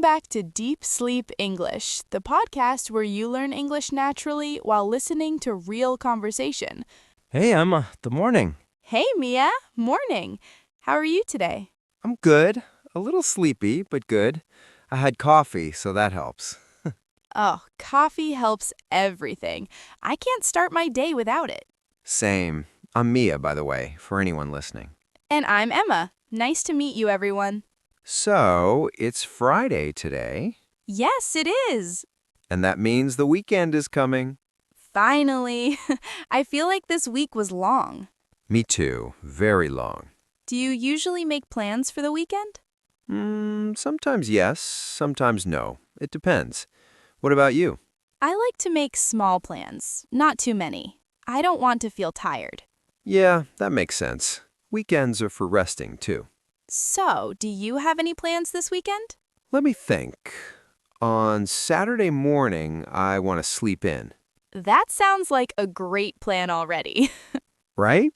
back to Deep Sleep English, the podcast where you learn English naturally while listening to real conversation. Hey, Emma. Good morning. Hey, Mia. Morning. How are you today? I'm good. A little sleepy, but good. I had coffee, so that helps. Oh, coffee helps everything. I can't start my day without it. Same. I'm Mia, by the way, for anyone listening. And I'm Emma. Nice to meet you, everyone. So, it's Friday today, Yes, it is. and that means the weekend is coming. Finally. I feel like this week was long. Me too. Very long. Do you usually make plans for the weekend? Sometimes yes, sometimes no. It depends. What about you? I like to make small plans, not too many. I don't want to feel tired. Yeah, that makes sense. Weekends are for resting, too. So, do you have any plans this weekend? Let me think. On Saturday morning, I want to sleep in. That sounds like a great plan already. Right?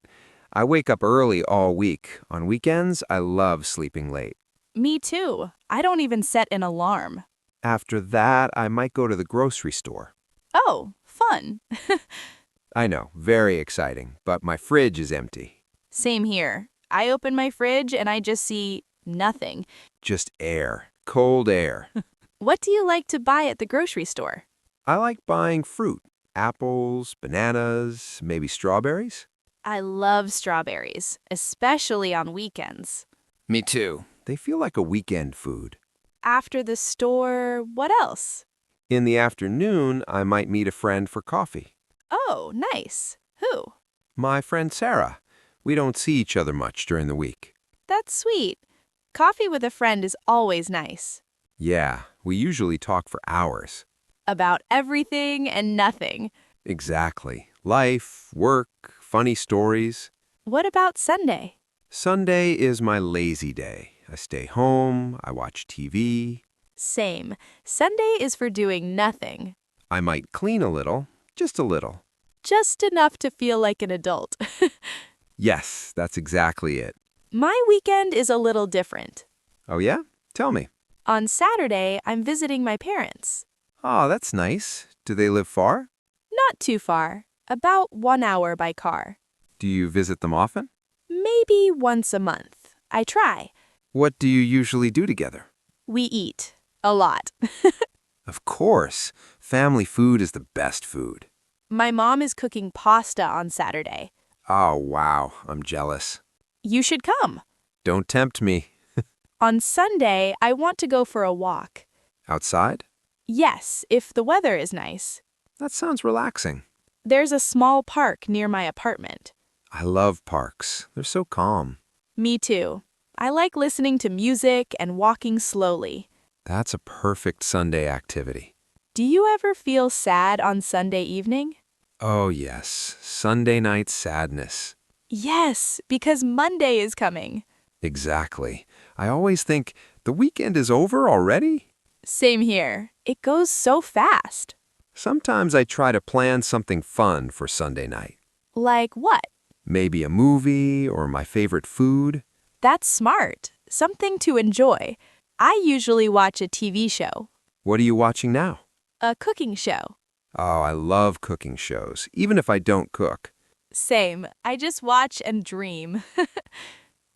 I wake up early all week. On weekends, I love sleeping late. Me too. I don't even set an alarm. After that, I might go to the grocery store. Oh, fun. I know, very exciting, but my fridge is empty. Same here. I open my fridge and I just see nothing. Just air. Cold air. What do you like to buy at the grocery store? I like buying fruit. Apples, bananas, maybe strawberries. I love strawberries, especially on weekends. Me too. They feel like a weekend food. After the store, what else? In the afternoon, I might meet a friend for coffee. Oh, nice. Who? My friend Sarah. We don't see each other much during the week. That's sweet. Coffee with a friend is always nice. Yeah, we usually talk for hours. About everything and nothing. Exactly. Life, work, funny stories. What about Sunday? Sunday is my lazy day. I stay home, I watch TV. Same. Sunday is for doing nothing. I might clean a little, just a little. Just enough to feel like an adult. Yes, that's exactly it. My weekend is a little different. Oh yeah? Tell me. On Saturday, I'm visiting my parents. Oh, that's nice. Do they live far? Not too far. About 1 hour by car. Do you visit them often? Maybe once a month. I try. What do you usually do together? We eat. A lot. Of course. Family food is the best food. My mom is cooking pasta on Saturday. Oh, wow. I'm jealous. You should come. Don't tempt me. On Sunday, I want to go for a walk. Outside? Yes, if the weather is nice. That sounds relaxing. There's a small park near my apartment. I love parks. They're so calm. Me too. I like listening to music and walking slowly. That's a perfect Sunday activity. Do you ever feel sad on Sunday evening? Oh, yes. Sunday night sadness. Yes, because Monday is coming. Exactly. I always think, the weekend is over already? Same here. It goes so fast. Sometimes I try to plan something fun for Sunday night. Like what? Maybe a movie or my favorite food. That's smart. Something to enjoy. I usually watch a TV show. What are you watching now? A cooking show. Oh, I love cooking shows, even if I don't cook. Same. I just watch and dream.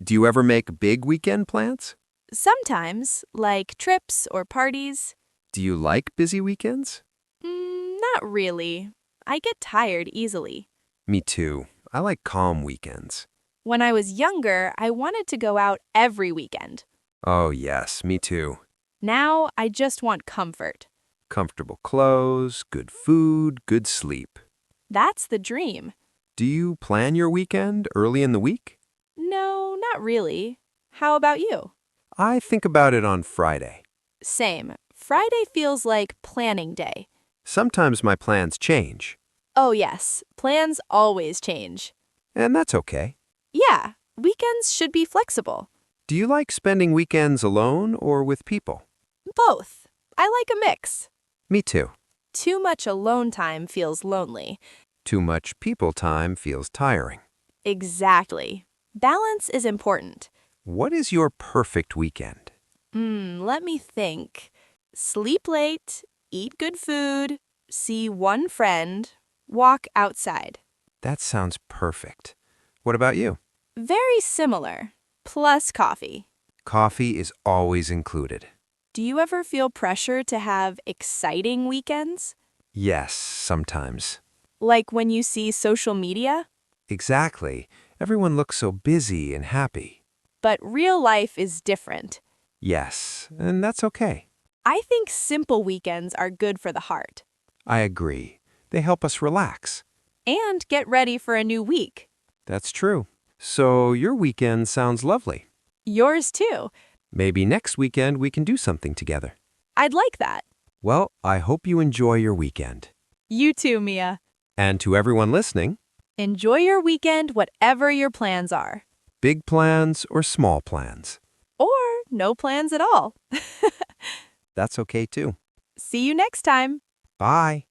Do you ever make big weekend plans? Sometimes, like trips or parties. Do you like busy weekends? Not really. I get tired easily. Me too. I like calm weekends. When I was younger, I wanted to go out every weekend. Oh, yes, me too. Now, I just want comfort. Comfortable clothes, good food, good sleep. That's the dream. Do you plan your weekend early in the week? No, not really. How about you? I think about it on Friday. Same. Friday feels like planning day. Sometimes my plans change, Oh yes, plans always change. and that's okay. Yeah, weekends should be flexible. Do you like spending weekends alone or with people? Both. I like a mix. Me too. Too much alone time feels lonely. Too much people time feels tiring. Exactly. Balance is important. What is your perfect weekend? Let me think. Sleep late, eat good food, see one friend, walk outside. That sounds perfect. What about you? Very similar, plus coffee. Coffee is always included. Do you ever feel pressure to have exciting weekends? Yes, sometimes. Like when you see social media? Exactly. Everyone looks so busy and happy. But real life is different. Yes, and that's okay. I think simple weekends are good for the heart. I agree. They help us relax. And get ready for a new week. That's true. So your weekend sounds lovely. Yours too. Maybe next weekend we can do something together. I'd like that. Well, I hope you enjoy your weekend. You too, Mia. And to everyone listening, Enjoy your weekend, whatever your plans are. big plans or small plans, Or no plans at all. that's okay too. See you next time. Bye.